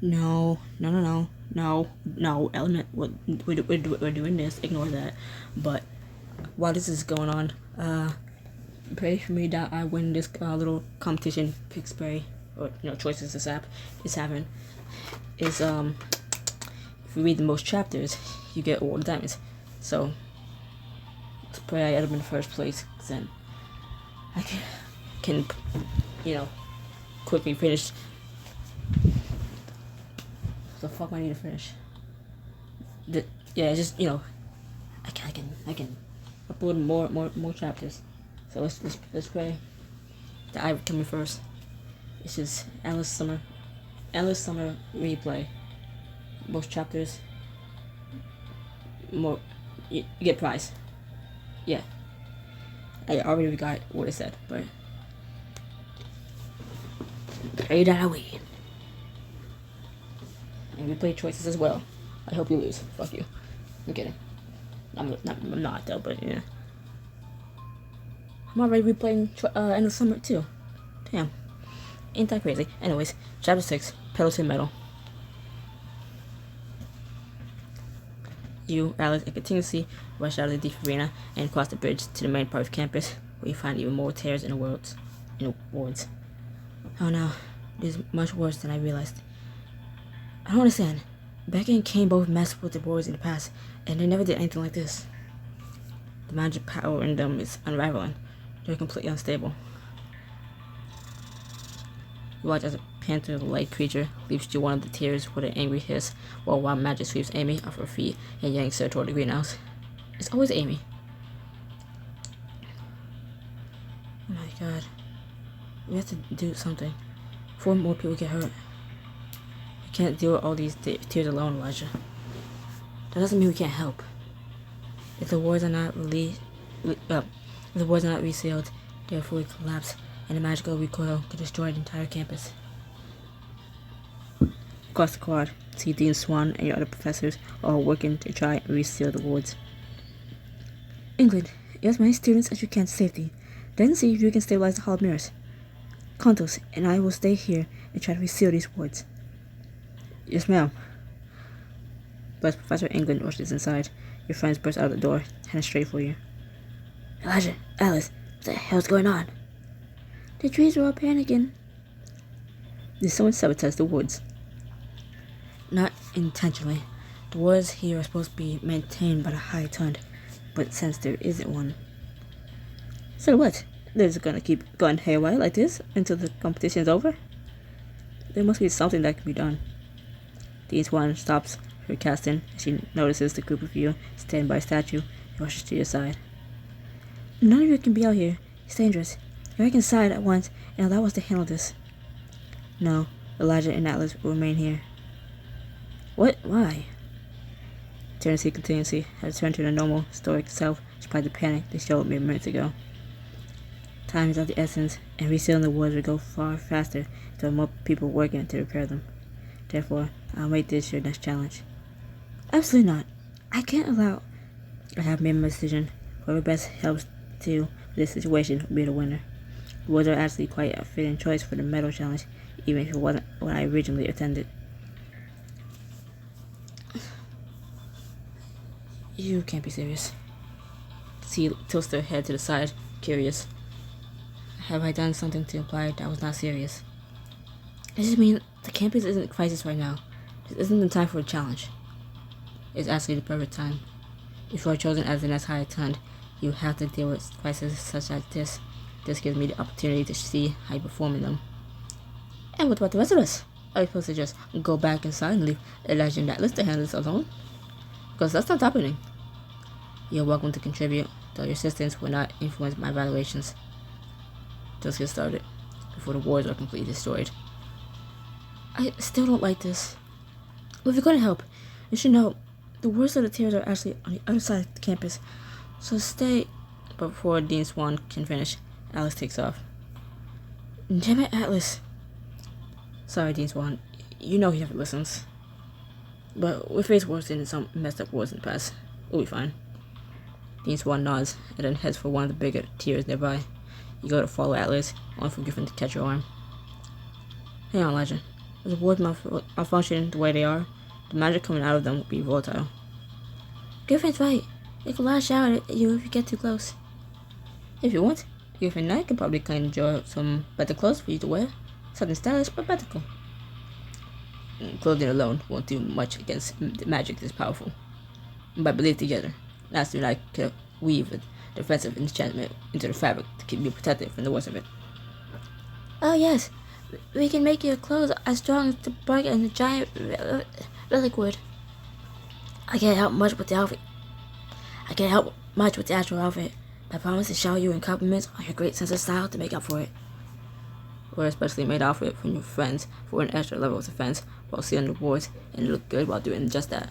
No, no, no, no, no, no. Element, we're doing this. Ignore that. But while this is going on, pray for me that I win this little competition. Pick spray or choices this app is having is if you read the most chapters, you get all the diamonds. So let's pray I end up in the first place. Cause then I can quickly finish. The fuck I need to finish. Yeah, just I can upload more chapters. So let's pray that I come in first. It's just endless summer replay. Most chapters. More you get prize. Yeah, I already got what it said, but pray that I win. And we play choices as well. I hope you lose. Fuck you. I'm kidding. I'm not though, but yeah. I'm already replaying End of Summer too. Damn. Ain't that crazy? Anyways, chapter 6, Pedal to the Metal. You, Alice, and continuously rush out of the deep arena and cross the bridge to the main part of campus, where you find even more tears in the wards. Oh no, this is much worse than I realized. I don't understand. Becky and Kane both messed with the boys in the past, and they never did anything like this. The magic power in them is unraveling. They're completely unstable. You watch as a panther-like creature leaps to one of the tiers with an angry hiss, while wild magic sweeps Amy off her feet and yanks her toward the greenhouse. It's always Amy. Oh my god. We have to do something. 4 more people get hurt. Can't deal with all these tears alone, Elijah. That doesn't mean we can't help. If the wards are not resealed, they will fully collapse, and the magical recoil could destroy the entire campus. Across the quad, see Dean Swan and your other professors all working to try and reseal the wards. England, get as many students as you can to safety. Then see if you can stabilize the Hall of Mirrors. Contos and I will stay here and try to reseal these wards. Yes, ma'am. But Professor England rushes inside. Your friends burst out of the door, heading straight for you. Elijah, Alice, what the hell's going on? The trees are all panicking. Did someone sabotage the woods? Not intentionally. The woods here are supposed to be maintained by the High Tund, but since there isn't one. So what? They're just gonna keep going haywire like this until the competition's over? There must be something that can be done. Dean Swan stops her casting as she notices the group of you standing by a statue and rushes to your side. None of you can be out here. It's dangerous. You're back inside at once and allow us to handle this. No, Elijah and Atlas will remain here. What? Why? Eternity continuously has returned to the normal, stoic self despite the panic they showed mere minutes ago. Time is of the essence, and resealing the woods will go far faster if there are more people working to repair them. Therefore, I'll make this your next challenge. Absolutely not. I can't allow... I have made my decision. Whoever best helps to this situation will be the winner. The woods are actually quite a fitting choice for the medal challenge, even if it wasn't what I originally intended. You can't be serious. She tilts her head to the side, curious. Have I done something to imply that I was not serious? I just mean, the campus isn't a crisis right now. This isn't the time for a challenge. It's actually the perfect time. If you are chosen as the next High Tund, you have to deal with crises such as this. This gives me the opportunity to see how you perform in them. And what about the rest of us? Are you supposed to just go back inside and leave Elijah and Atlas to handle this alone? Because that's not happening. You're welcome to contribute, though your assistance will not influence my evaluations. Let's get started, before the wards are completely destroyed. I still don't like this. Well, if you're going to help, you should know the worst of the tears are actually on the other side of the campus. So stay. But before Dean Swan can finish, Alice takes off. Damn it, Atlas. Sorry, Dean Swan. You know he never listens. But we faced worse than some messed up wars in the past. We'll be fine. Dean Swan nods and then heads for one of the bigger tiers nearby. You go to follow Atlas, only for Griffin to catch your arm. Hang on, Elijah. If the wards malfunction the way they are, the magic coming out of them will be volatile. Griffin's right. It can lash out at you if you get too close. If you want, Griffin and I can probably conjure some better clothes for you to wear. Something stylish but practical. Clothing alone won't do much against the magic this powerful. But believe together, Master and I can weave a defensive enchantment into the fabric to keep you protected from the worst of it. Oh yes, we can make your clothes as strong as the bark and the giant relic wood. I can't help much with the outfit. I can't help much with the actual outfit, but I promise to shower you in compliments on your great sense of style to make up for it. Wear a specially made outfit from your friends for an extra level of defense while seeing the wards and look good while doing just that.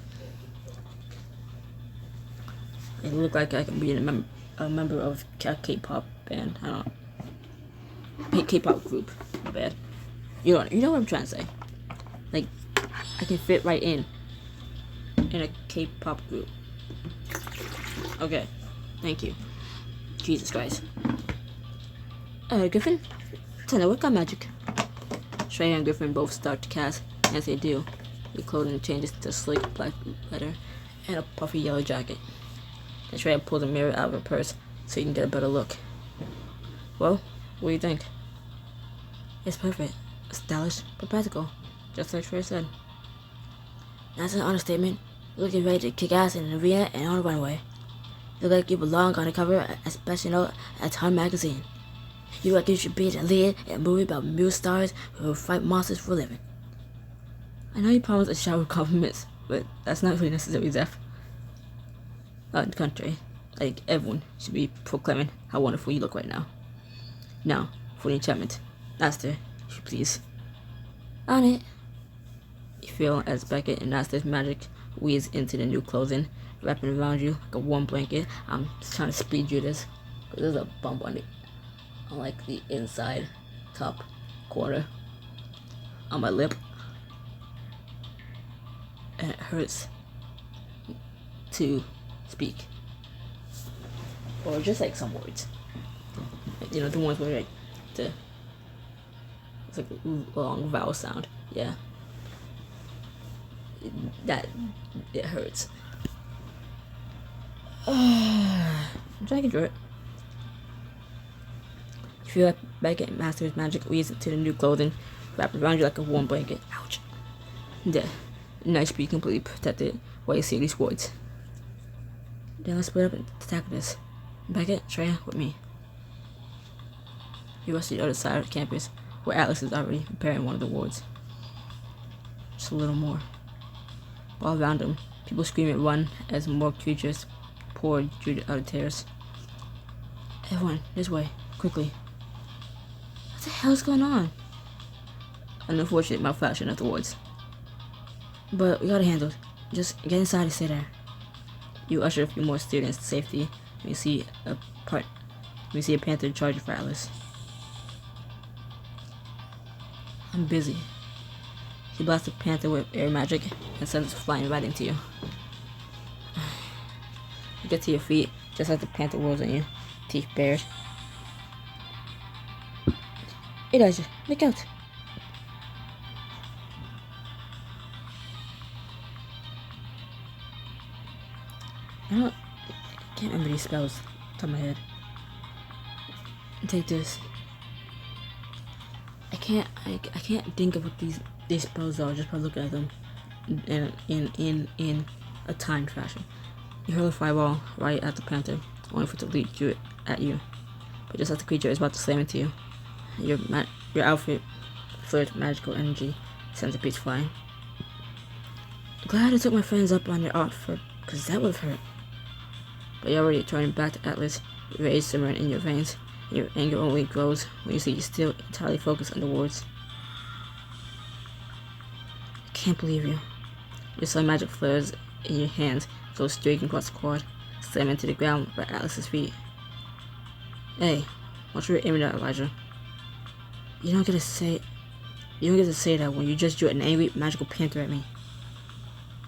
It look like I can be a member of a K-pop band. I don't know. K-pop group. My bad. You know what I'm trying to say. Like, I can fit right in a K-pop group. Okay. Thank you. Jesus Christ. Griffin? Time to work on magic. Shreya and Griffin both start to cast. As they do, the clothing changes to sleek black leather and a puffy yellow jacket. And Shreya pulls a mirror out of her purse so you can get a better look. Well, what do you think? It's perfect. Stylish, but practical. Just like Shreya said. That's an understatement. You're looking ready to kick ass in an arena and on a runway. You look like you belong on the cover of a special note at Time magazine. You look like you should be the lead in a movie about muse stars who fight monsters for a living. I know you promised a shower of compliments, but that's not really necessary, Zeph. On the contrary, I think everyone should be proclaiming how wonderful you look right now. Now, for the enchantment. Master, if you please. On it. You feel as Beckett and Master's magic weaves into the new clothing, wrapping around you like a warm blanket. I'm just trying to speed you this, because there's a bump on it. On like the inside top corner on my lip. And it hurts to speak. Or just like some words. You know, the ones where like it's like a long vowel sound. Yeah. It hurts. I'm trying to draw it. You feel like Beckett and Master's magic weaves into the new clothing, wrapped around you like a warm blanket. Ouch. Yeah. Nice to be completely protected while you see these wards. Then let's split up and tackle this. Beckett, Shreya, with me. You rush to the other side of the campus, where Atlas is already preparing one of the wards. Just a little more. All around him, people scream and run as more creatures pour through the other terrace. Everyone, this way, quickly. What the hell's going on? An unfortunate malfunction of the wards. But we gotta handle it. Just get inside and stay there. You usher a few more students to safety when you see a panther charging for Atlas. I'm busy. He blasts the panther with air magic and sends it flying right into you. You get to your feet just as the panther whirls on you, teeth bared. Elijah, look out! I can't remember these spells off the top of my head. Take this. I can't think of what these spells are just by looking at them in a timed fashion. You hurl a fireball right at the panther, only for it to leap through it at you. But just as the creature is about to slam into you, your outfit flirt magical energy sends a beach flying. Glad I took my friends up on their offer, because that would have hurt. But you're already turning back to Atlas, rage simmering in your veins, and your anger only grows when you see you're still entirely focused on the wards. I can't believe you. Your sun magic flares in your hands, goes straight across the quad, slamming to the ground by Atlas's feet. Hey, watch where you're aiming at, Elijah. You don't get to say that when you just drew an angry magical panther at me.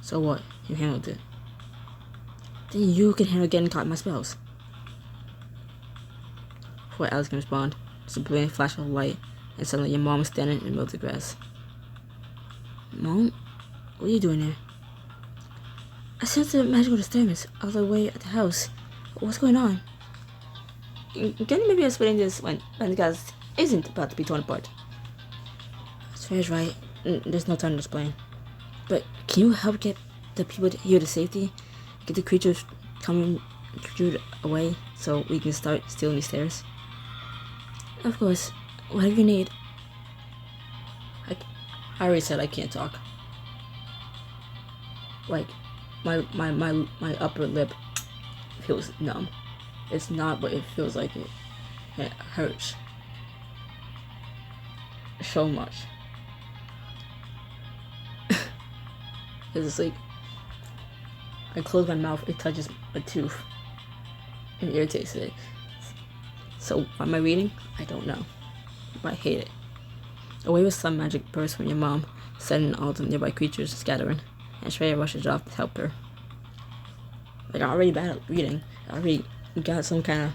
So what? You handled it. Then you can handle getting caught in my spells. Before Alice can respond, there's a brilliant flash of light, and suddenly your mom is standing in the middle of the grass. Mom, what are you doing here? I sensed a magical disturbance all the way at the house. What's going on? Can you maybe explain this when the gas isn't about to be torn apart? Sarah's right. There's no time to explain. But can you help get the people here to safety? Get the creatures coming away so we can start stealing these stairs? Of course. Whatever you need. I already said I can't talk. Like, my upper lip feels numb. It's not, but it feels like it. It hurts. So much. It's like, I close my mouth, it touches a tooth. It irritates it. So, why am I reading? I don't know. But I hate it. A wave of sun magic bursts from your mom, sending all the nearby creatures scattering, and Shreya rushes off to help her. Like, I'm already bad at reading. I already got some kind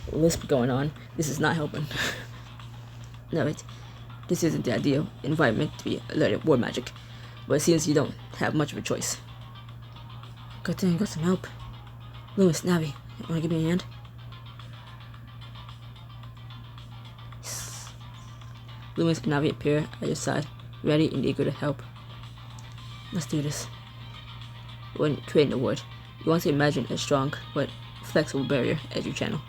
of lisp going on. This is not helping. No, this isn't the ideal environment to be alerted war magic, but it seems you don't have much of a choice. Good thing I got some help. Lewis, Navi, wanna give me a hand? Lewis and Navi appear at your side, ready and eager to help. Let's do this. When creating a word, you want to imagine a strong but flexible barrier as your channel.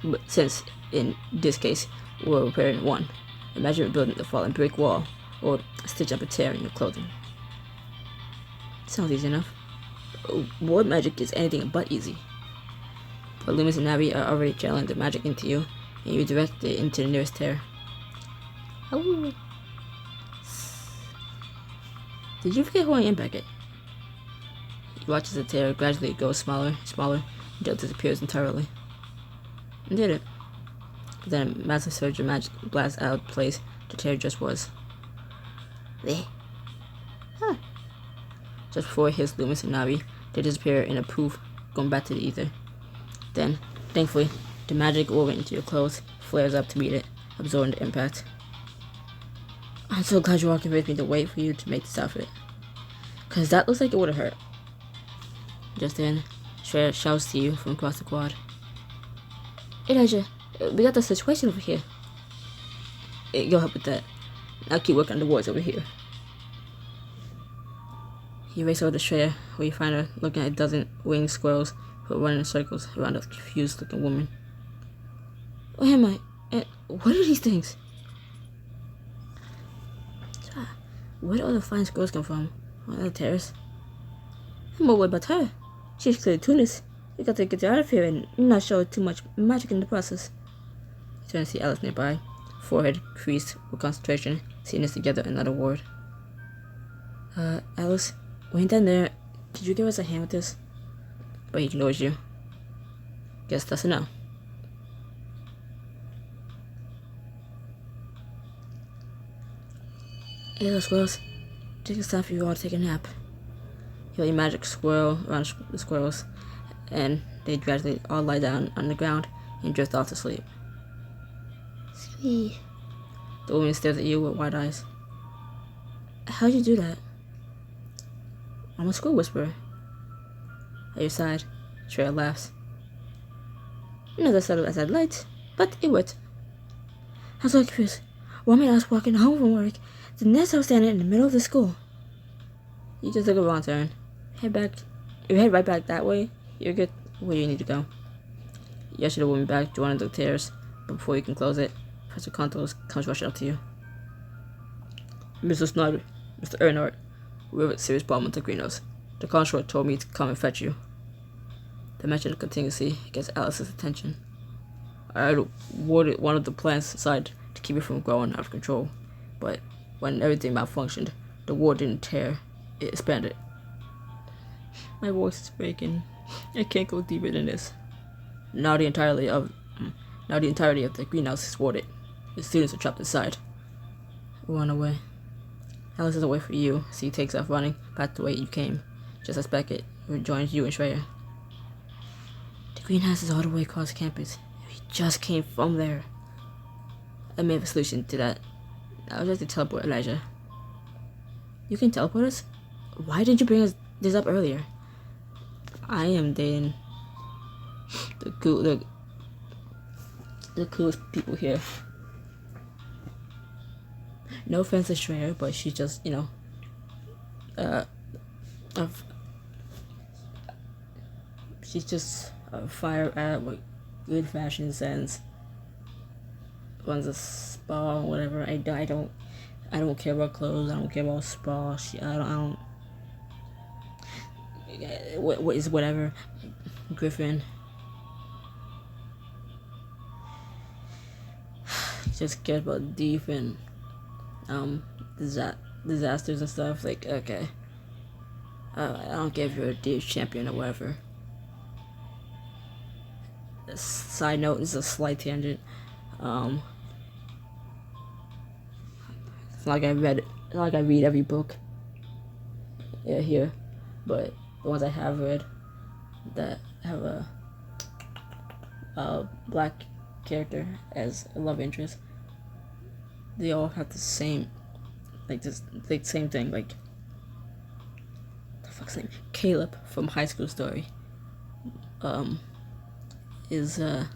But since, in this case, we're repairing one, imagine building a fallen brick wall or stitch up a tear in your clothing. Sounds easy enough. Word magic is anything but easy. But Loomis and Navi are already channeling the magic into you, and you direct it into the nearest tear. Oh. Did you forget who I am, Beckett? You watch as the tear gradually goes smaller and smaller until it disappears entirely. And did it. Then a massive surge of magic blasts out of place the tear just was. There. Huh. Just before it hits Loomis and Navi, they disappear in a poof, going back to the ether. Then, thankfully, the magic woven into your clothes flares up to meet it, absorbing the impact. I'm so glad you're walking with me to wait for you to make this outfit. Cause that looks like it would've hurt. Just then, Shreya shouts to you from across the quad. Elijah, we got the situation over here. You'll help with that. I'll keep working on the wards over here. You race over to Shreya, where you find her looking at a dozen winged squirrels who are running in circles around a confused looking woman. Where am I? What are these things? Where do all the flying squirrels come from? On the terrace? I'm more worried about her. She's clearly tuneless. We got to get her out of here and not show too much magic in the process. You turn to see Alice nearby, forehead creased with concentration, seeing us together in another ward. Alice, went down there. Could you give us a hand with this? But he ignores you. Guess that's a no. Hey, little squirrels. Think it's time for you all to take a nap. You let your magic swirl around the squirrels, and they gradually all lie down on the ground and drift off to sleep. Sweet. The woman stares at you with wide eyes. How'd you do that? I'm a squirrel whisperer. At your side, Shreya laughs. Not as subtle as I'd liked, but it worked. I'm so confused. Why am I not walking home from work? The next I was standing in the middle of the school. You just took a wrong turn. Head back. You head right back that way. You're good where you need to go. You usher the woman back to one of the stairs, but before you can close it, Professor Contos comes rushing up to you. Mr. Snyder, Mr. Earnhardt, we have a serious problem with the greenhouse. The consort told me to come and fetch you. The mention of contingency gets Alice's attention. I had warded one of the plants aside to keep it from growing out of control, but when everything malfunctioned, the ward didn't tear, it expanded. My voice is breaking. I can't go deeper than this. Now the entirety of the greenhouse is warded. The students are trapped inside. Run away. Alice is away from you, so he takes off running back the way you came, just as Beckett rejoins you and Shreya. The greenhouse is all the way across campus. We just came from there. I may have a solution to that. I was just to teleport Elijah. You can teleport us? Why didn't you bring this up earlier? I am dating the coolest people here. No offense to Shreya, but she's just, she's just a fire at what good fashion sense. Runs a spa or whatever. I don't care about clothes. I don't care about spa. I don't. What is whatever. Griffin. Just care about deep and disasters and stuff. Like, okay. I don't care if you're a deep champion or whatever. Side note, this is a slight tangent. It's not like I read every book here, but the ones I have read that have a black character as a love interest, they all have the same, same thing. Like, the fuck's name? Caleb from High School Story. Is what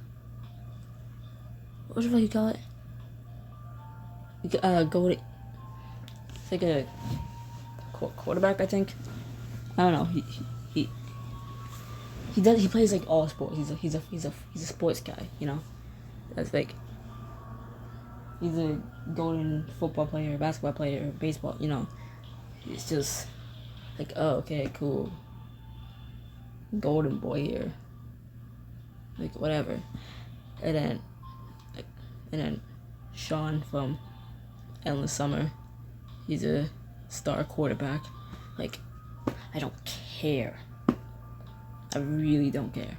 the fuck you call it? Gold. It's like a quarterback, I think. I don't know. He plays like all sports. He's a sports guy, That's like, he's a golden football player, basketball player, baseball, It's just like, oh, okay, cool. Golden boy here. Like, whatever. And then Sean from Endless Summer, he's a star quarterback. Like, I don't care. I really don't care.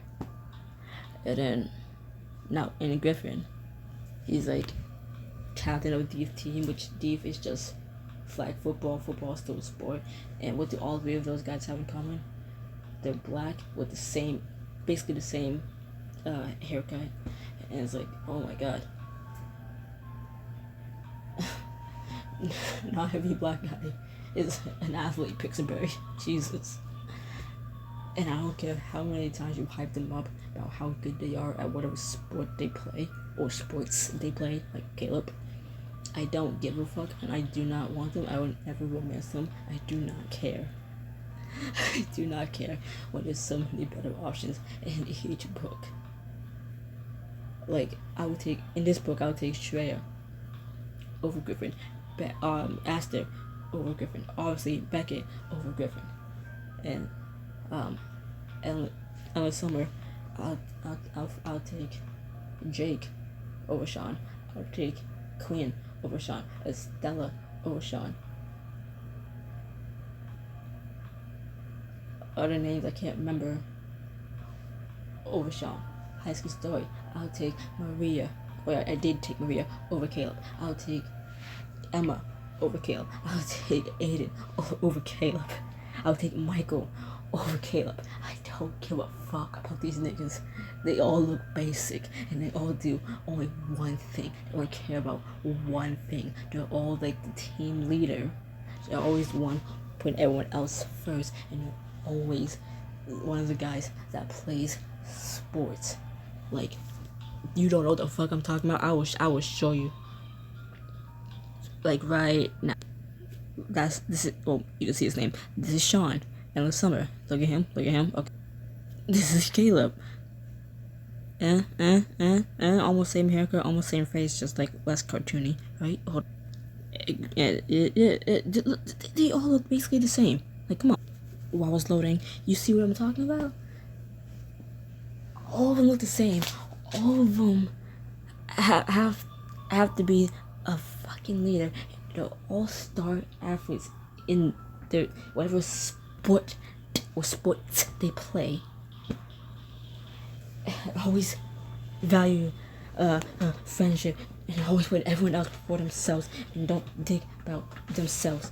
And then now in Griffin, he's like captain of Deef team, which Deef is just flag football. Football is still a sport. And what do all three of those guys have in common? They're black with basically the same haircut. And it's like, oh my god. Not every black guy is an athlete, Pixelberry. Jesus. And I don't care how many times you hype them up about how good they are at whatever sport they play, or sports they play, like Caleb. I don't give a fuck, and I do not want them. I would never romance them. I do not care. I do not care when there's so many better options in each book. Like, in this book, I would take Shreya over Griffin. Aster over Griffin. Obviously, Beckett over Griffin. And, Ella Summer, I'll take Jake over Sean. I'll take Quinn over Sean. Estella over Sean. Other names I can't remember over Sean. High School Story, I'll take Maria. Well, I did take Maria over Caleb. I'll take Emma over Caleb. I'll take Aiden over Caleb. I'll take Michael over Caleb. I don't give a fuck about these niggas. They all look basic, and they all do only one thing. They only care about one thing. They're all like the team leader. They're always one putting everyone else first, and they're always one of the guys that plays sports. Like, you don't know what the fuck I'm talking about. I will show you. Like, right now. Well, you can see his name. This is Sean. Endless Summer. Look at him. Okay. This is Caleb. Almost same haircut, almost same face, just like less cartoony, right? They all look basically the same. Like, come on. While I was loading, you see what I'm talking about? All of them look the same. All of them have to be a fucking leader. They're all star athletes in their whatever sport or sports they play. Always value friendship, and always put everyone else before themselves, and don't think about themselves.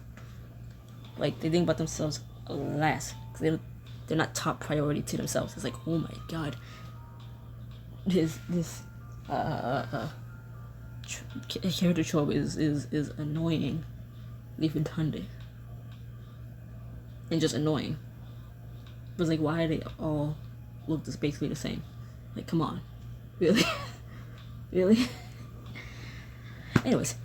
Like, they think about themselves last, because they're not top priority to themselves. It's like, oh my god, this character trope is annoying, redundant. and just annoying. But it's like, why do they all look just basically the same? Like, come on. Really? Really? Anyways,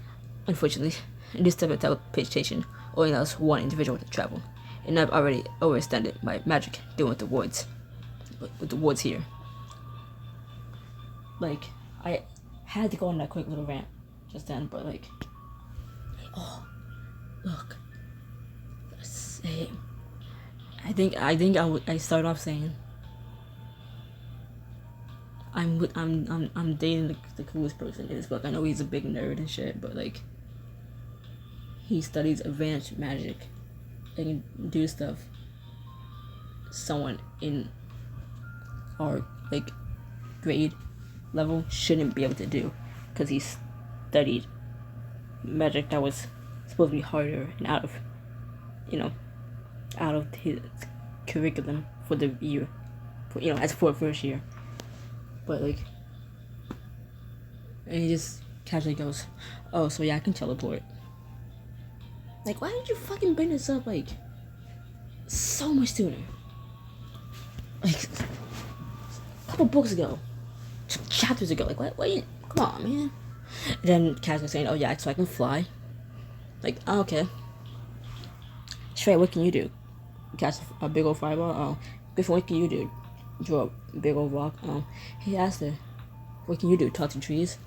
unfortunately, in this type of teleportation only allows one individual to travel, and I've already overextended my magic dealing with the wards. With the wards here. Like, I had to go on that quick little rant just then, but like, oh, look, same. I think I started off saying I'm dating the coolest person in this book. I know he's a big nerd and shit, but like, he studies advanced magic and can do stuff someone in our like grade level shouldn't be able to do, because he studied magic that was supposed to be harder and out of his curriculum for the year, as for first year. But like, and he just casually goes, "Oh, so yeah, I can teleport." Like, why did you fucking bring this up like so much sooner? Like, a couple books ago, chapters ago. Like, what? Come on, man. And then Kaz was saying, "Oh yeah, so I can fly." Like, oh, okay. Shrey, what can you do? Catch a big old fireball? Oh, Griffin, what can you do? Draw a big old rock? Oh, he asked her, "What can you do? Talk to trees?"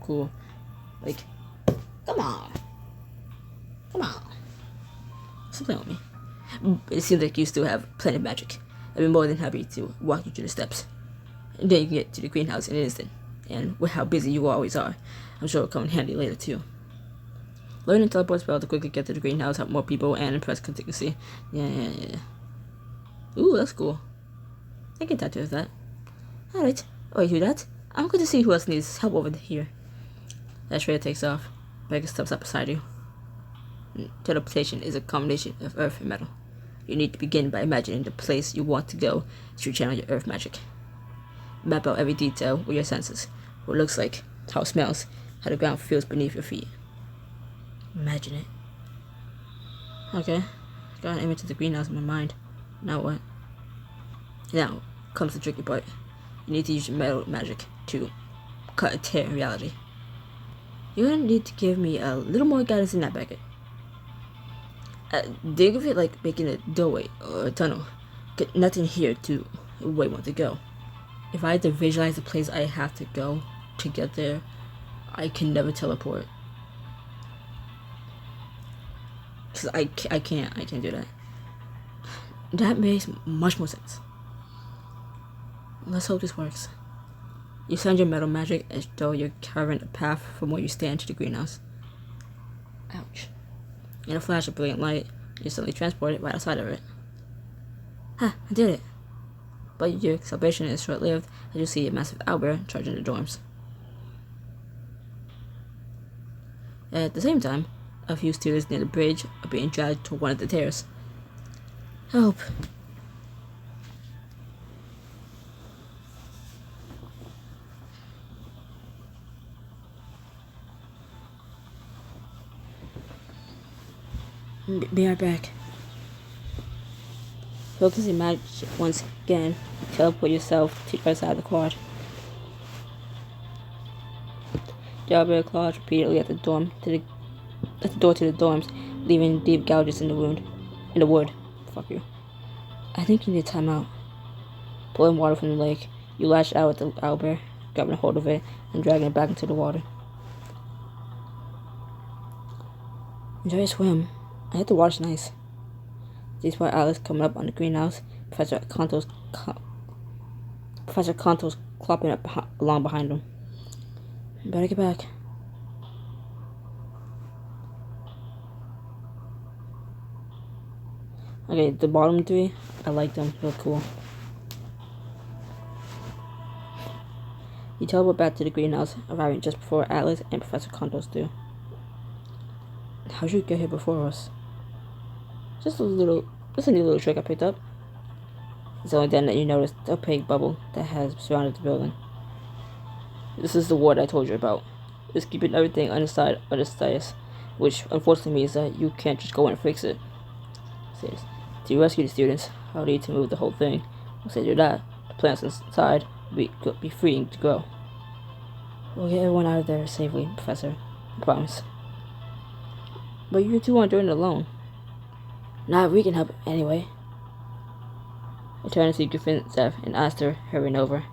Cool. Like, come on. Stop playing with me. It seems like you still have plenty of magic. I'd be more than happy to walk you through the steps. And then you can get to the greenhouse in an instant. And with how busy you always are, I'm sure it'll come in handy later too. Learning teleport spell to quickly get to the greenhouse, help more people, and impress consistency. Yeah. Ooh, that's cool. I can tattoo with that. Alright. Oh, you do that? I'm going to see who else needs help over here. As Shreya takes off, Becca steps up beside you. Teleportation is a combination of earth and metal. You need to begin by imagining the place you want to go as you channel your earth magic. Map out every detail with your senses. What it looks like, how it smells, how the ground feels beneath your feet. Imagine it. Okay. Got an image of the greenhouse in my mind. Now what? Now comes the tricky part. You need to use your metal magic to cut a tear in reality. You're gonna need to give me a little more guidance in that, Beckett. Think of it like making a doorway or a tunnel. Get nothing here to where you want to go. If I had to visualize the place I have to go to get there, I can never teleport. Cause I can't do that. That makes much more sense. Let's hope this works. You send your metal magic as though you're carving a path from where you stand to the greenhouse. Ouch. In a flash of brilliant light, you're suddenly transported right outside of it. Ha! I did it! But your salvation is short-lived as you see a massive owlbear charging the dorms. At the same time, a few students near the bridge are being dragged to one of the tears. Help! Be right back. Focus your magic once again. Teleport yourself to the other side of the quad. The owlbear claws repeatedly at the door to the dorms, leaving deep gouges in the wood. Fuck you. I think you need a timeout. Pulling water from the lake, you lash out at the owlbear, grabbing a hold of it and dragging it back into the water. Enjoy a swim. I heard the water's nice. These spot Alice coming up on the greenhouse. Professor Kanto's clopping up along behind him. Better get back. Okay, the bottom three, I like them. They're cool. You teleport back to the greenhouse, arriving just before Atlas and Professor Kantos do. How'd you get here before us? Just a new little trick I picked up. It's only then that you notice the opaque bubble that has surrounded the building. This is the ward I told you about. It's keeping everything on the side of the stairs, which unfortunately means that you can't just go in and fix it. Serious. To rescue the students, I'll need to move the whole thing. Once I do that, the plants inside will be free to grow. We'll get everyone out of there safely, Professor. I promise. But you two aren't doing it alone. Nah, we can help anyway. I turned to see Griffin, Zeph, and asked her, hurrying over.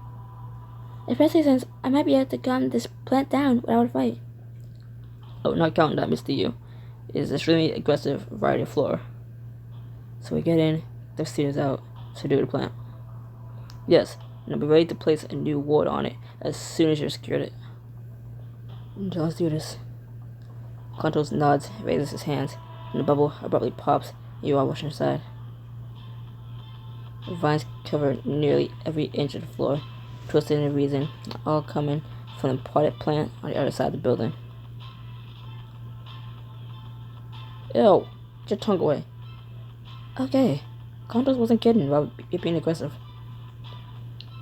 Especially since I might be able to calm this plant down without a fight. Oh, not counting that, Mr. Yu. It is an extremely aggressive variety of flora. So we get in, the students out, so do the plant. Yes, and I'll be ready to place a new ward on it as soon as you're secured it. Let's do this. Contos nods, raises his hands, and the bubble abruptly pops, and you are watching inside. The vines cover nearly every inch of the floor, twisted in a reason, all coming from the potted plant on the other side of the building. Ew, get your tongue away. Okay, Contos wasn't kidding about it being aggressive.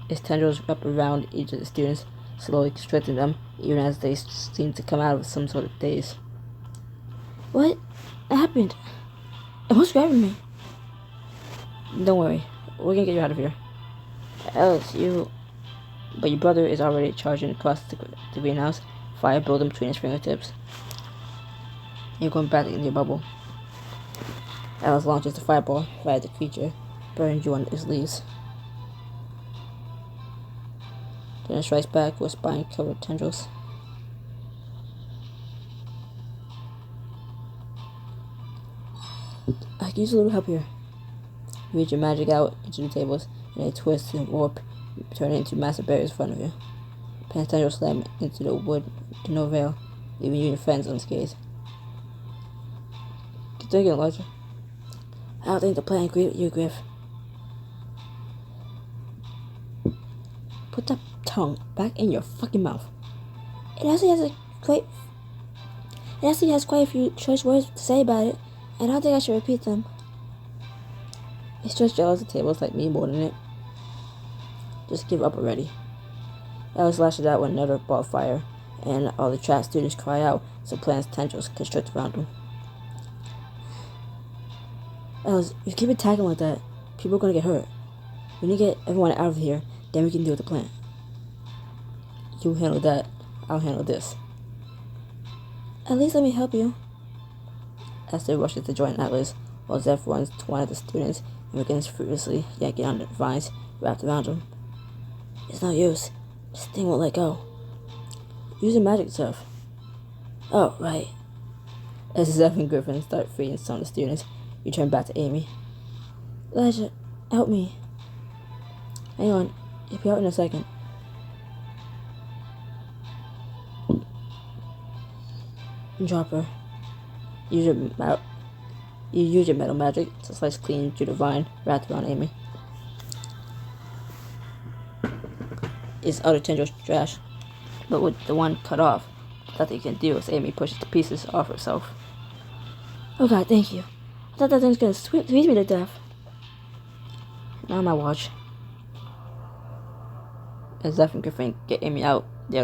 His tendrils wrap around each of the students, slowly constricting them, even as they seem to come out of some sort of daze. What happened? It was grabbing me. Don't worry, we're gonna get you out of here. Alice, But your brother is already charging across the greenhouse, fire building between his fingertips. You're going back in your bubble. Alice launches the fireball right at the creature, burning you on his leaves. Then it strikes back with spine-covered tendrils. I can use a little help here. You reach your magic out into the tables, and they twist and warp, turning into massive barriers in front of you. Pan's tendrils slam into the wood to no avail, leaving you and your friends unscathed. Keep thinking, Elijah. I don't think the plan agreed with you, Griff. Put that tongue back in your fucking mouth. It actually has quite a few choice words to say about it, and I don't think I should repeat them. It's just jealous of tables like me more than it. Just give up already. Alice lashes out with another ball of fire, and all the trapped students cry out as the plant's tendrils constrict around them. Alice, if you keep attacking like that, people are gonna get hurt. We need to get everyone out of here, then we can deal with the plant. You handle that, I'll handle this. At least let me help you. Esther rushes to join Atlas, while Zeph runs to one of the students and begins furiously yanking on the vines wrapped around him. It's no use. This thing won't let go. Use your magic, Zeph. Oh, right. As Zeph and Griffin start freeing some of the students, you turn back to Amy. Elijah, help me. Hang on, you'll be out in a second. Drop her. You use your metal magic to slice clean through the vine wrapped around Amy. His other tendrils trash, but with the one cut off, nothing you can do as Amy pushes the pieces off herself. Oh God, thank you. I thought that thing was gonna squeeze me to death. Not on my watch. As Zeph and Griffin get Amy and the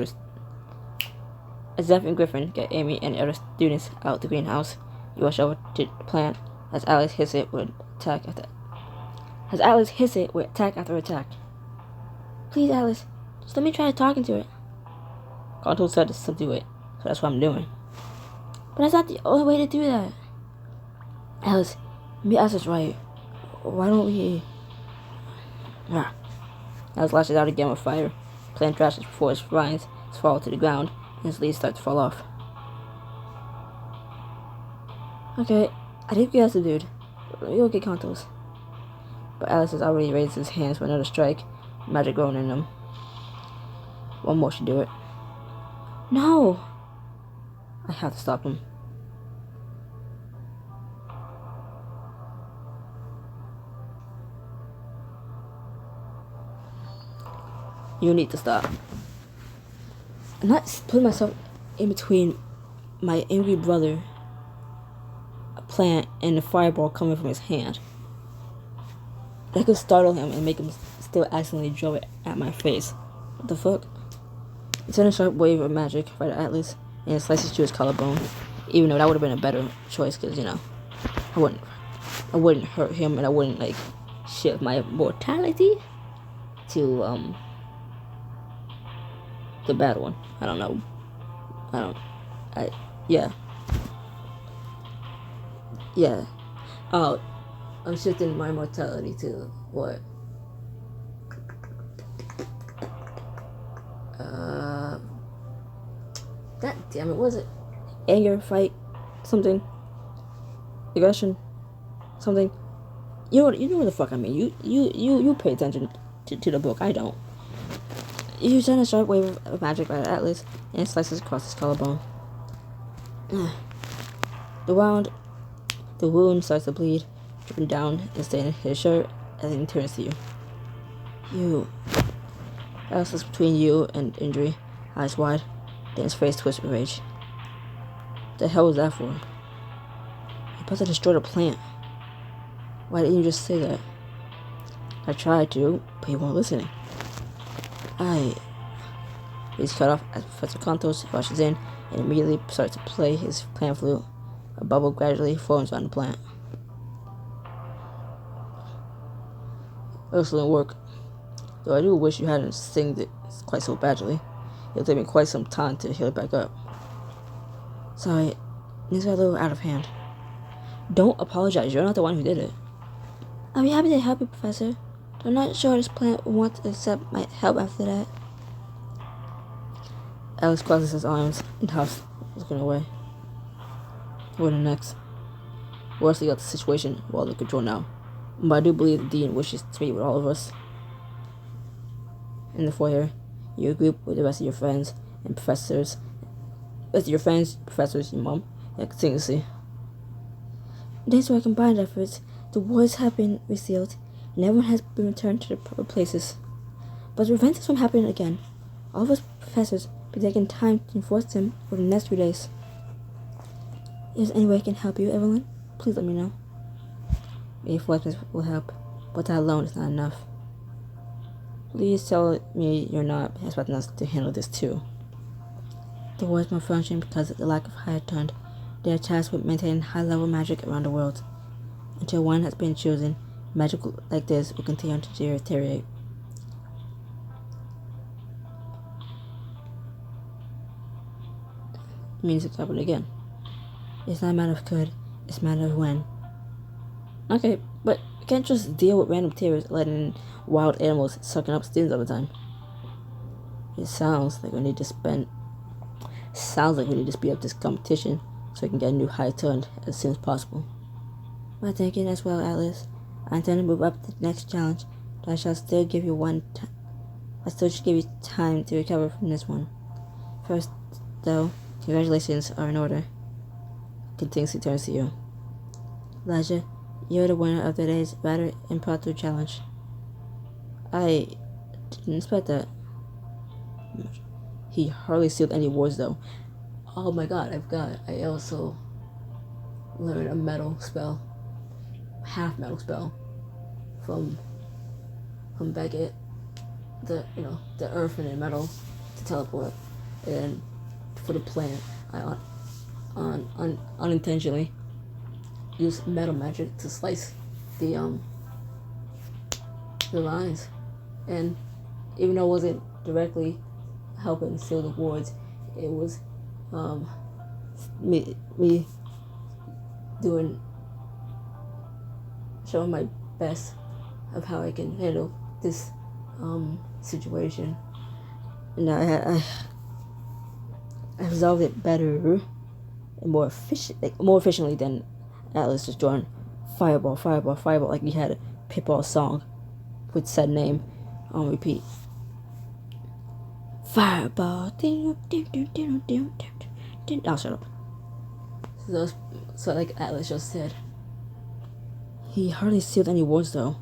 other students out the greenhouse, you rush over to the plant as Alice hits it with attack after attack. Please, Alice, just let me try talking to it. Conto said to subdue it, so that's what I'm doing. But that's not the only way to do that. Alice, maybe Alice right. Why don't we... Alice lashes out again with fire. Plant thrashes before his vines fall to the ground, and his leaves start to fall off. Okay, I think we have to, dude. You'll get Contos. But Alice has already raised his hands for another strike, magic growing in them. One more should do it. No! I have to stop him. You need to stop. I'm not putting myself in between my angry brother, a plant, and the fireball coming from his hand. That could startle him and make him still accidentally draw it at my face. What the fuck? He sent a sharp wave of magic right at Atlas, and it slices to his collarbone. Even though that would have been a better choice, because, I wouldn't I wouldn't hurt him, and I wouldn't like shift my mortality to the bad one. I don't know. Yeah. Oh, I'm shifting my mortality to what? God damn it, what was it? Anger, fight, something, aggression, something. You know what the fuck I mean. You pay attention to the book. I don't. You send a sharp wave of magic by Atlas, and it slices across his collarbone. The wound starts to bleed, dripping down and staining his shirt as he turns to you. You. Atlas looks between you and injury, eyes wide, then his face twists with rage. What the hell was that for? You're about to destroy the plant. Why didn't you just say that? I tried to, but you weren't listening. He's cut off as Professor Contos rushes in and immediately starts to play his plant flute. A bubble gradually forms on the plant. Excellent work. Though I do wish you hadn't singed it quite so badly. It'll take me quite some time to heal it back up. Sorry, things got a little out of hand. Don't apologize, you're not the one who did it. I'll be happy to help you, Professor. I'm not sure this plant will want to accept my help after that. Alex crosses his arms and huffs, looking away. What next? Wesley got the situation well under control now, but I do believe the Dean wishes to meet with all of us. In the foyer, you group with the rest of your friends and professors. Your mom, and continuously. Thanks to our combined efforts, the wards have been resealed, and everyone has been returned to their proper places. But to prevent this from happening again, all of us professors will be taking time to enforce them over the next few days. If there's any way I can help you, Evelyn, please let me know. Reinforcements will help, but that alone is not enough. Please tell me you're not expecting us to handle this too. The wards malfunction because of the lack of higher turned. They are tasked with maintaining high-level magic around the world. Until one has been chosen, magic like this will continue to deteriorate. It means it's happening again. It's not a matter of could, it's a matter of when. Okay, but you can't just deal with random tears letting in wild animals sucking up students all the time. It sounds like we need to speed up this competition so we can get a new high turned as soon as possible. My thinking as well, Atlas. I intend to move up to the next challenge, but I shall still give you time to recover from this one. First, though, congratulations are in order. Continuously turns to you. Elijah, you're the winner of today's rather impromptu challenge. I didn't expect that. He hardly sealed any words though. Oh my god, I also learned a metal spell. Half metal spell. From Beckett. The earth and the metal to teleport. And for the plant, I unintentionally used metal magic to slice the lines. And even though it wasn't directly helping seal the wards, it was me showing my best of how I can handle this situation. And I resolved it better and more efficiently than Atlas just drawing fireball, like he had a Pitbull song with said name on repeat. Fireball. Oh, shut up. So like Atlas just said, he hardly sealed any words though.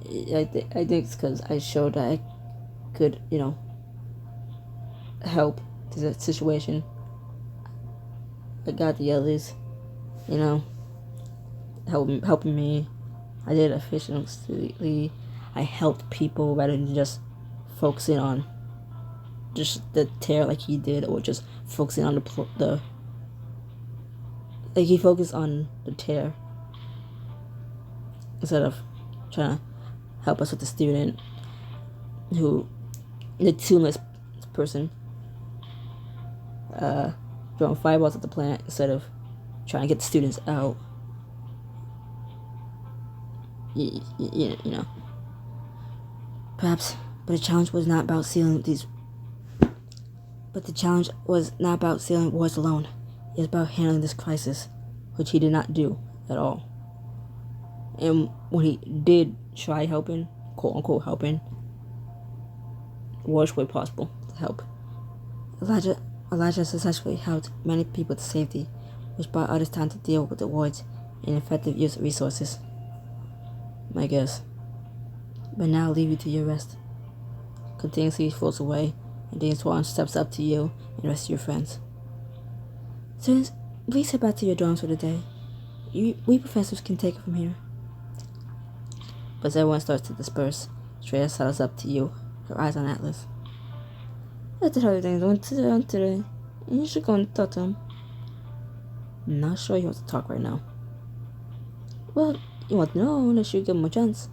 I think it's because I showed that I could, help the situation. I got the others, helping me. I did it efficiently. I helped people rather than just focusing on just the tear like he did, or just focusing on he focused on the tear instead of trying to help us with the student the tuneless person, throwing fireballs at the plant instead of trying to get the students out. You know. Perhaps, but the challenge was not about sealing these. But the challenge was not about sealing wars alone. It was about handling this crisis, which he did not do at all. And when he did try helping, quote unquote helping, worst way possible to help, Elijah successfully helped many people to safety, which brought others time to deal with the wars and effective use of resources. My guess. But now I'll leave you to your rest. Continuously floats away, and Dean Swan steps up to you and the rest of your friends. Students, please head back to your dorms for the day. We professors can take it from here. But as everyone starts to disperse, Shreya settles up to you, her eyes on Atlas. After how everything's going on today, you should go and talk to him. I'm not sure he wants to talk right now. Well, you want to know unless you give him a chance.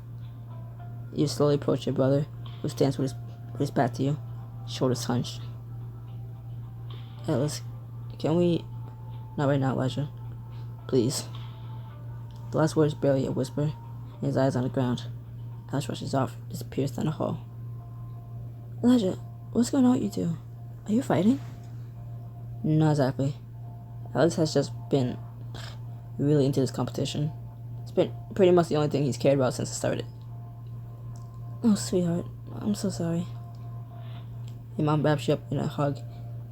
You slowly approach your brother, who stands with his back to you, shoulders hunched. Atlas, can we... Not right now, Elijah. Please. The last word is barely a whisper, and his eyes on the ground. Atlas rushes off, disappears down the hall. Elijah, what's going on with you two? Are you fighting? Not exactly. Alex has just been really into this competition. It's been pretty much the only thing he's cared about since it started. Oh, sweetheart, I'm so sorry. Your mom wraps you up in a hug.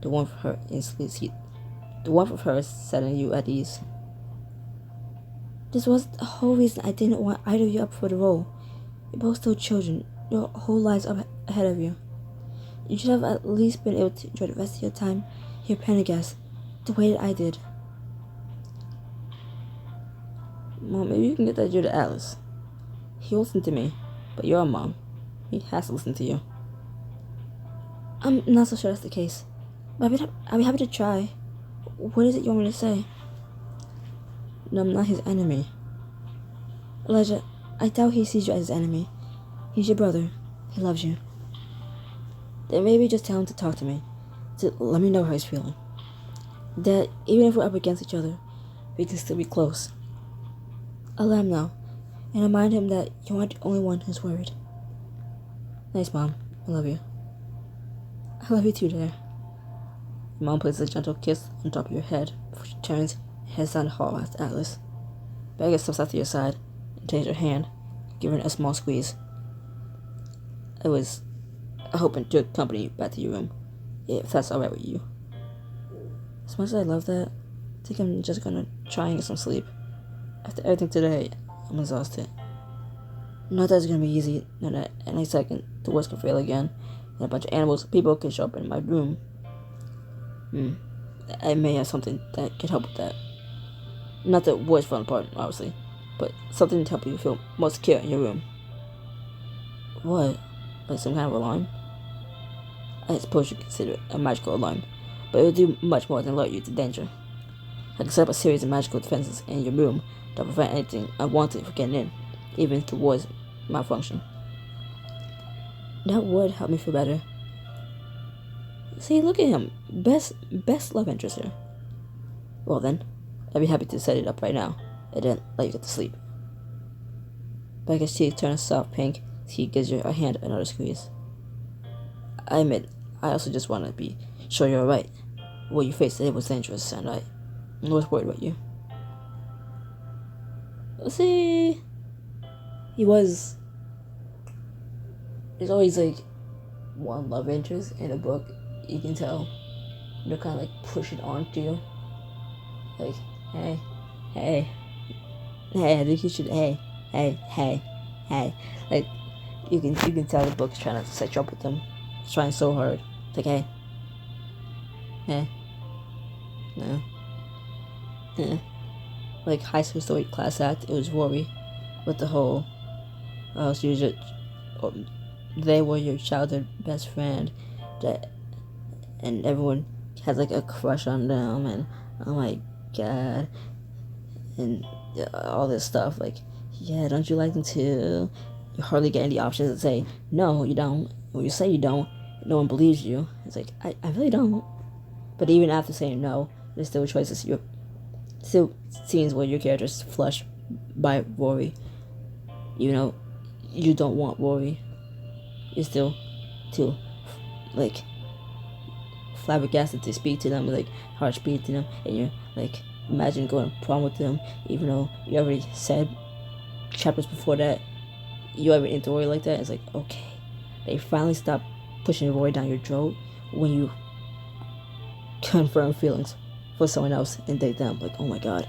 The warmth of her is setting you at ease. This was the whole reason I didn't want either of you up for the role. You're both still children. Your whole lives up ahead of you. You should have at least been able to enjoy the rest of your time here at Pendergast the way that I did. Mom, maybe you can get that due to Alice. He listened to me, but you're a mom. He has to listen to you. I'm not so sure that's the case, but I'd be happy to try. What is it you want me to say? No, I'm not his enemy. Elijah, I doubt he sees you as his enemy. He's your brother. He loves you. Then maybe just tell him to talk to me, to let me know how he's feeling. That even if we're up against each other, we can still be close. I'll let him know, and remind him that you aren't the only one who's worried. Thanks, Mom. I love you. I love you too, dear. Your mom places a gentle kiss on top of your head before she turns and heads down the hall past Atlas. Becca steps out to your side and takes her hand, giving her a small squeeze. I was hoping to accompany you back to your room, if that's alright with you. As much as I love that, I think I'm just gonna try and get some sleep. After everything today, I'm exhausted. Not that it's gonna be easy, not that any second the worst can fail again, and a bunch of people can show up in my room. I may have something that can help with that. Not the worst fun part, obviously, but something to help you feel more secure in your room. What? Like some kind of alarm? I suppose you consider it a magical alarm, but it will do much more than alert you to danger. I can set up a series of magical defenses in your room to prevent anything unwanted from getting in, even if the walls malfunction. That would help me feel better. See, look at him. Best love interest here. Well then, I'd be happy to set it up right now, and then let you get to sleep. Becca's cheeks turn a soft pink as he gives your hand another squeeze. I admit, I also just want to be sure you're alright. What you faced today was dangerous, and I was worried about you. See, there's always like one love interest in a book. You can tell they're kind of like pushing onto you. Like, hey, I think you should, hey. Like, you can tell the book's trying to set you up with them. It's trying so hard. It's like, hey, no. Like high school story class act, it was Rory with the whole, they were your childhood best friend, and everyone has like a crush on them, and oh my god, and all this stuff. Like, yeah, don't you like them too? You hardly get any options to say, no, you don't. When you say you don't, no one believes you. It's like, I really don't. But even after saying no, there's still choices. You're still scenes where your character's flushed by Rory. You know, you don't want Rory. You're still too, like, flabbergasted to speak to them, like, hard speak to them, and you're like, imagine going to prom with them, even though you already said chapters before that you ever into Rory like that. It's like, okay, they finally stop pushing Rory down your throat when you confirm feelings for someone else and date them. Like, oh my god.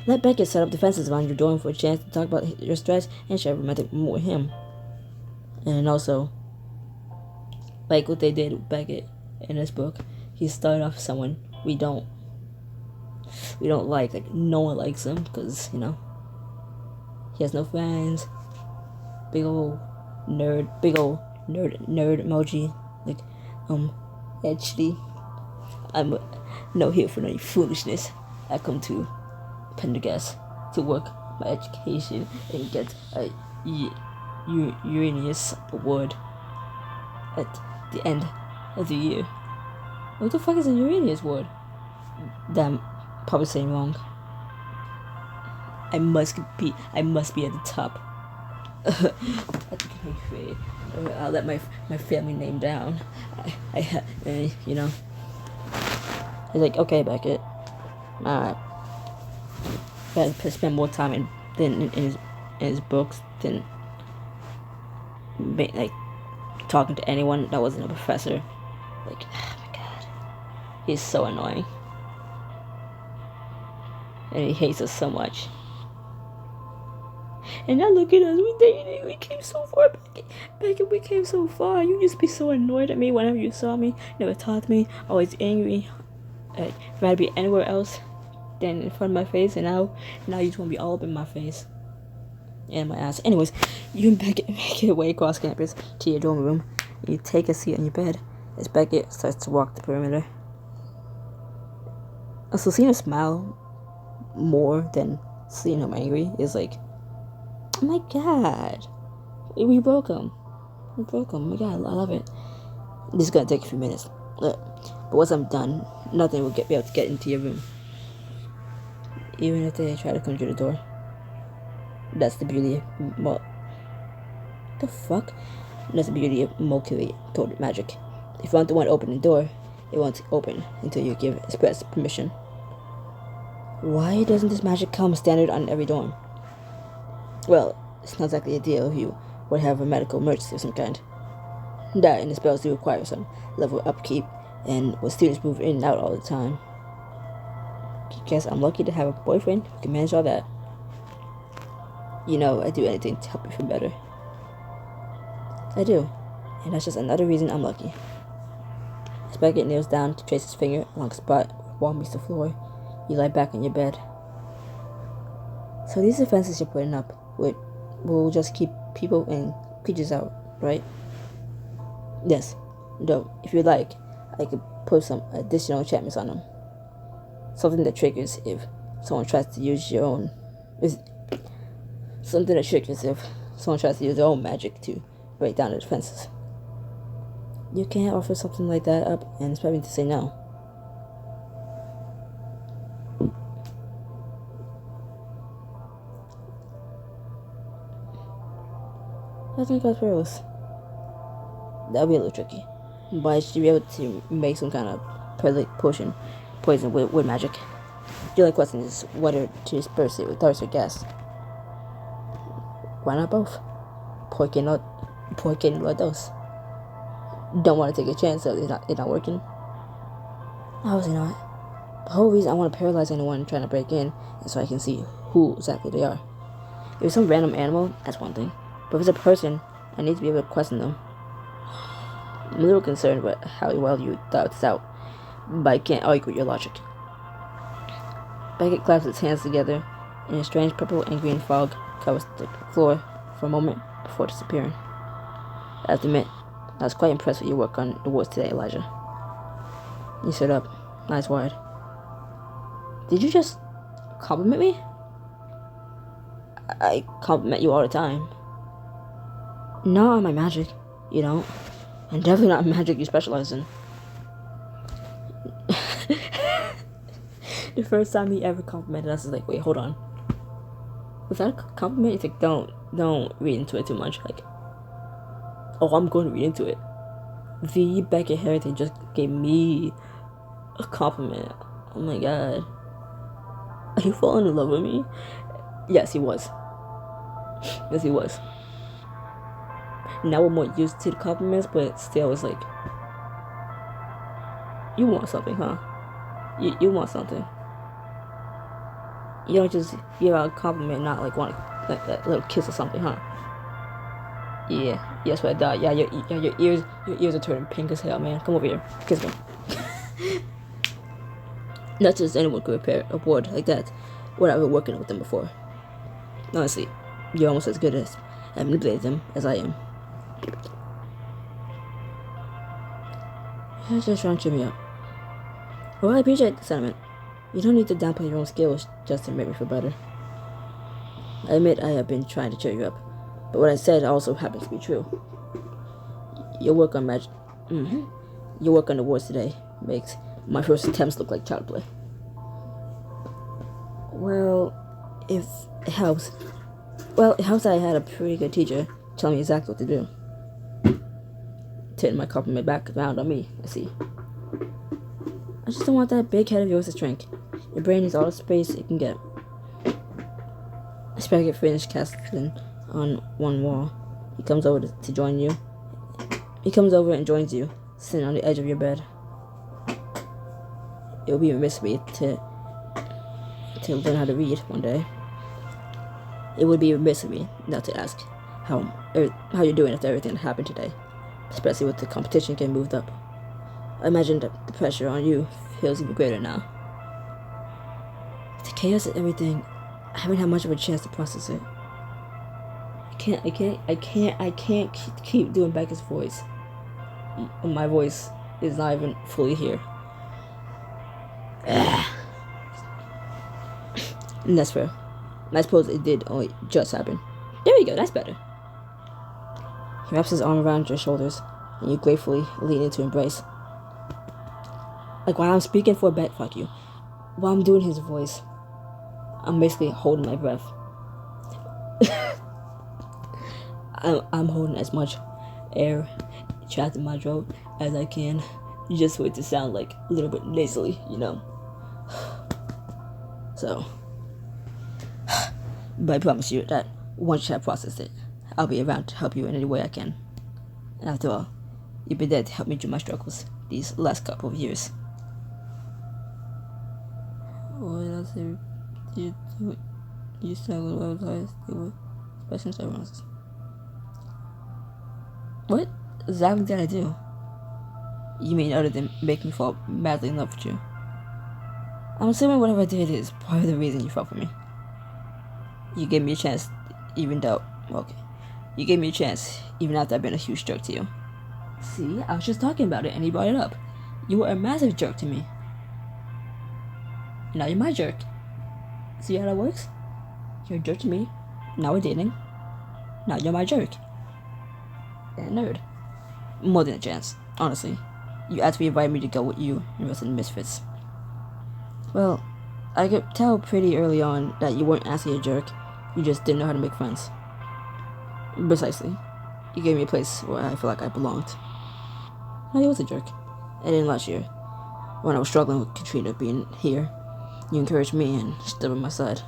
Let Beckett set up defenses around your door for a chance to talk about your stress and share romantic moment with him. And also, like what they did with Beckett in this book, he started off someone we don't like no one likes him because, you know, he has no friends. Big old nerd emoji, like, actually, I'm no here for any foolishness. I come to Pendergast to work my education and get a Uranus award at the end of the year. What the fuck is a Uranus award? Damn, probably saying wrong. I must be at the top. I'll let my family name down. You know. He's like, okay, Beckett. Alright. Gotta spend more time in his books than like talking to anyone that wasn't a professor. Like, oh my god, he's so annoying, and he hates us so much. And now look at us, we dated, we came so far, Beckett, we came so far. You used to be so annoyed at me whenever you saw me, never talked to me, always angry, rather be anywhere else than in front of my face, and now you just want to be all up in my face and my ass. Anyways, you and Beckett make your way across campus to your dorm room. You take a seat on your bed as Beckett starts to walk the perimeter. Also, seeing him smile more than seeing him angry is like, oh my god, we broke him. Oh my god, I love it. This is gonna take a few minutes, but once I'm done, nothing will be able to get into your room, even if they try to come through the door. That's the beauty of the fuck. That's the beauty of Mercury code magic. If you want the one to open the door, it won't open until you give express permission. Why doesn't this magic come standard on every dorm? Well, it's not exactly ideal if you would have a medical emergency of some kind. That and the spells do require some level of upkeep, and with students move in and out all the time. Guess I'm lucky to have a boyfriend who can manage all that. You know, I do anything to help you feel better. I do, and that's just another reason I'm lucky. As Beckett kneels down to trace his finger along a spot where wall meets the floor, you lie back on your bed. So these defenses you're putting up will just keep people and creatures out, right? Yes. Though, if you like, I could put some additional enchantments on them. Something that triggers if someone tries to use your own. Something that triggers if someone tries to use their own magic to break down the defenses. You can't offer something like that up and expect me to say no. I think that's fearless. That'll be a little tricky, but I should be able to make some kind of poison with magic. The only question is whether to disperse it with thirst or gas. Why not both? ¿Por qué no los dos? Don't want to take a chance of it not working. Obviously not. The whole reason I want to paralyze anyone trying to break in is so I can see who exactly they are. If it's some random animal, that's one thing. But if it's a person, I need to be able to question them. I'm a little concerned about how well you thought this out, but I can't argue with your logic. Beckett claps its hands together, and a strange purple and green fog covers the floor for a moment before disappearing. I have to admit, I was quite impressed with your work on the wards today, Elijah. You stood up, eyes wide. Did you just compliment me? I compliment you all the time. Not on my magic, you don't. And definitely not magic you specialize in. The first time he ever complimented us is like, wait, hold on. Was that a compliment? It's like, don't read into it too much. Like, oh, I'm going to read into it. The Beckett Harrington just gave me a compliment. Oh my god. Are you falling in love with me? Yes, he was. Yes, he was. Now we're more used to the compliments, but still, it's like, you want something, huh? You want something. You don't just give out a compliment, not like want like that little kiss or something, huh? Yeah, yes, what I thought. Yeah, your ears are turning pink as hell, man. Come over here, kiss me. Not just anyone could repair a board like that without ever working with them before. Honestly, you're almost as good at manipulating them as I am. You're just trying to cheer me up. Well, I appreciate the sentiment. You don't need to downplay your own skills just to make me feel better. I admit I have been trying to cheer you up, but what I said also happens to be true. Your work on magic, your work on the wards today makes my first attempts look like child play. Well, if it helps. Well, it helps that I had a pretty good teacher tell me exactly what to do. Turn my compliment back around on me, I see. I just don't want that big head of yours to shrink. Your brain needs all the space it can get. Spraggett finished casting on one wall. He comes over to join you. He comes over and joins you, sitting on the edge of your bed. It will be remiss of me to learn how to read one day. It would be remiss of me not to ask how you're doing after everything that happened today, especially with the competition getting moved up. I imagine that the pressure on you feels even greater now. The chaos and everything, I haven't had much of a chance to process it. I can't keep doing Becca's voice. My voice is not even fully here. And that's fair. I suppose it did only just happen. There we go, that's better. He wraps his arm around your shoulders, and you gratefully lean into embrace. Like while I'm speaking for Beck, fuck you. While I'm doing his voice, I'm basically holding my breath. I'm holding as much air trapped in my throat as I can, just for it to sound like a little bit nasally, you know. So, but I promise you that once you have processed it, I'll be around to help you in any way I can. And after all, you've been there to help me through my struggles these last couple of years. What else did you do? You struggled with lives, they were special circumstances. What exactly did I do? You mean other than make me fall madly in love with you? I'm assuming whatever I did is part of the reason you fell for me. You gave me a chance, even though, okay. You gave me a chance, even after I've been a huge jerk to you. See, I was just talking about it and he brought it up. You were a massive jerk to me. Now you're my jerk. See how that works? You're a jerk to me. Now we're dating. Now you're my jerk. And a nerd. More than a chance, honestly. You actually invited me to go with you and rest in the Misfits. Well, I could tell pretty early on that you weren't actually a jerk. You just didn't know how to make friends. Precisely. You gave me a place where I feel like I belonged. I was a jerk. And then last year, when I was struggling with Katrina being here, you encouraged me and stood by my side.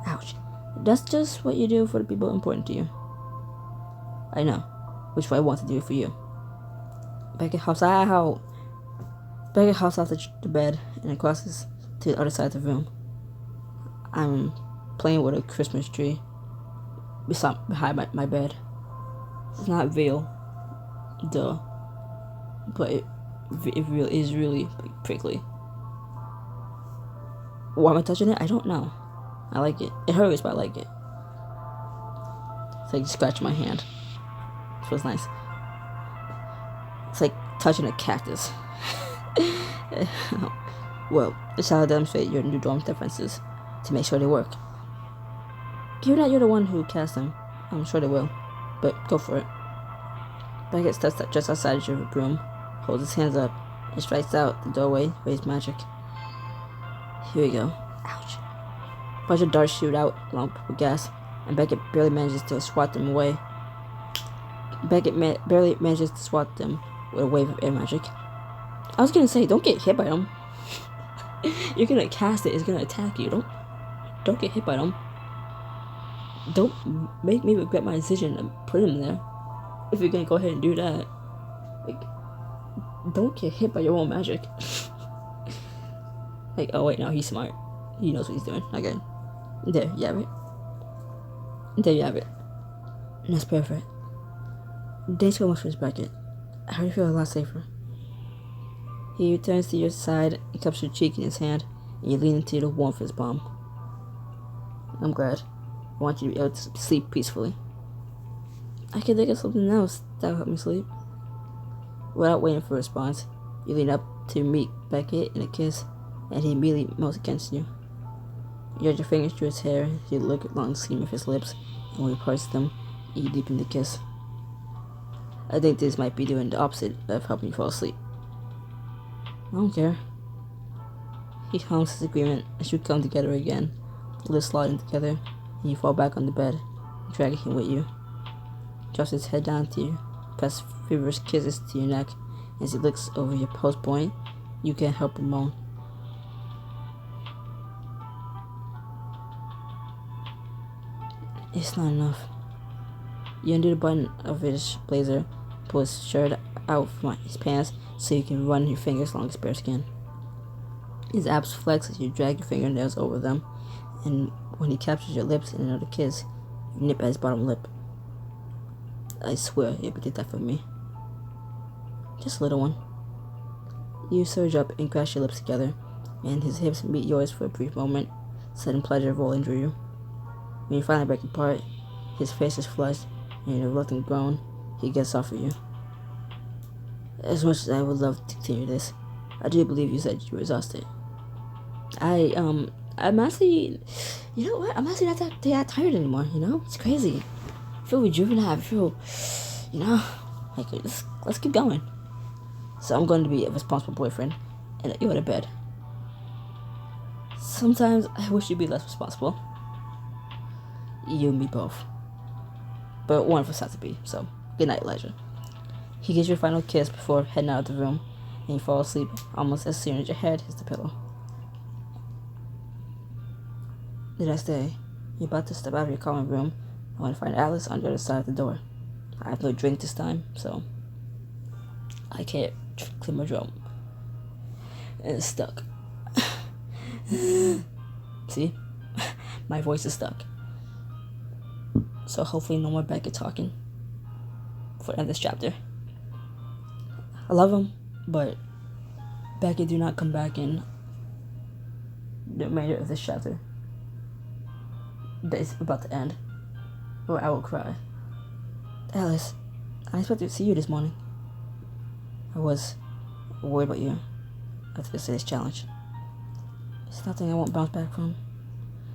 Ouch. That's just what you do for the people important to you. I know, which is what I want to do for you. Beckett hops out the bed and it crosses to the other side of the room. I'm playing with a Christmas tree behind my bed. It's not real, duh, but it is really prickly. Why am I touching it? I don't know. I like it. It hurts, but I like it. It's like you scratch my hand. It feels nice. It's like touching a cactus. Well, it's how to demonstrate your new dorm defenses to make sure they work. Given that you're the one who cast them, I'm sure they will. But go for it. Beckett steps just outside your room, holds his hands up, and strikes out the doorway with his magic. Here we go. Ouch. A bunch of darts shoot out along with gas, and Beckett barely manages to swat them away. Barely manages to swat them with a wave of air magic. I was gonna say, don't get hit by them. You're gonna cast it, it's gonna attack you. Don't get hit by them. Don't make me regret my decision to put him there. If you're gonna go ahead and do that, like, don't get hit by your own magic. Like, oh wait, no, he's smart. He knows what he's doing. Okay, there you have it. There you have it. And that's perfect. Thanks so much for this, Beckett. I already feel a lot safer. He returns to your side and cups your cheek in his hand, and you lean into the warmth of his palm. I'm glad. I want you to be able to sleep peacefully. I can think of something else that'll help me sleep. Without waiting for a response, you lean up to meet Beckett in a kiss, and he immediately melts against you. You run your fingers through his hair, you look along the seam of his lips, and when he parts them, you deepen the kiss. I think this might be doing the opposite of helping you fall asleep. I don't care. He hums his agreement as you come together again, lips sliding together, and you fall back on the bed, dragging him with you. He drops his head down to you, press feverish kisses to your neck. As he looks over your post point, you can't help but moan. It's not enough. You undo the button of his blazer, pull his shirt out from his pants so you can run your fingers along his bare skin. His abs flex as you drag your fingernails over them, and when he captures your lips in another kiss, you nip at his bottom lip. I swear you did that for me. Just a little one. You surge up and crash your lips together, and his hips meet yours for a brief moment, sudden pleasure rolling through you. When you finally break apart, his face is flushed, and in a reluctant groan, he gets off of you. As much as I would love to continue this, I do believe you said you were exhausted. I'm actually, you know what? I'm actually not that tired anymore, you know? It's crazy. I feel rejuvenated. I feel, you know, like, let's keep going. So I'm going to be a responsible boyfriend and let you go to bed. Sometimes I wish you'd be less responsible. You and me both. But one of us has to be, so good night, Elijah. He gives you a final kiss before heading out of the room, and you fall asleep almost as soon as your head hits the pillow. The next day, you're about to step out of your common room and want to find Alice on the other side of the door. I have no drink this time, so I can't clear my drum. And it's stuck. See? My voice is stuck. So hopefully no more Beckett talking for the end of this chapter. I love him, but Beckett do not come back in the remainder of this chapter that is about to end, or I will cry. Alice, I expected to see you this morning. I was worried about you after yesterday's challenge. It's nothing I won't bounce back from.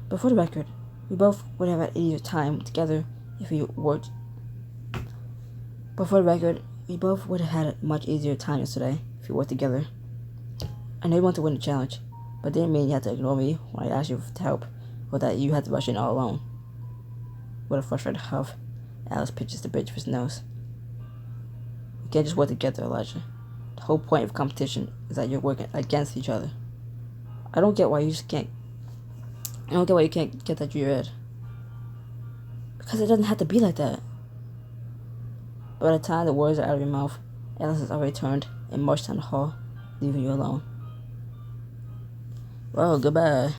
But for the record, we both would have had easier time together if we worked. But for the record, we both would have had a much easier time yesterday if we worked together. I know you want to win the challenge, but didn't mean you had to ignore me when I asked you for help, or that you had to rush in all alone. With a frustrated huff, Alice pitches the bridge of his nose. We can't just work together, Elijah. The whole point of competition is that you're working against each other. I don't get why you can't get that through your head. Because it doesn't have to be like that. By the time the words are out of your mouth, Alice has already turned and marched down the hall, leaving you alone. Well, goodbye.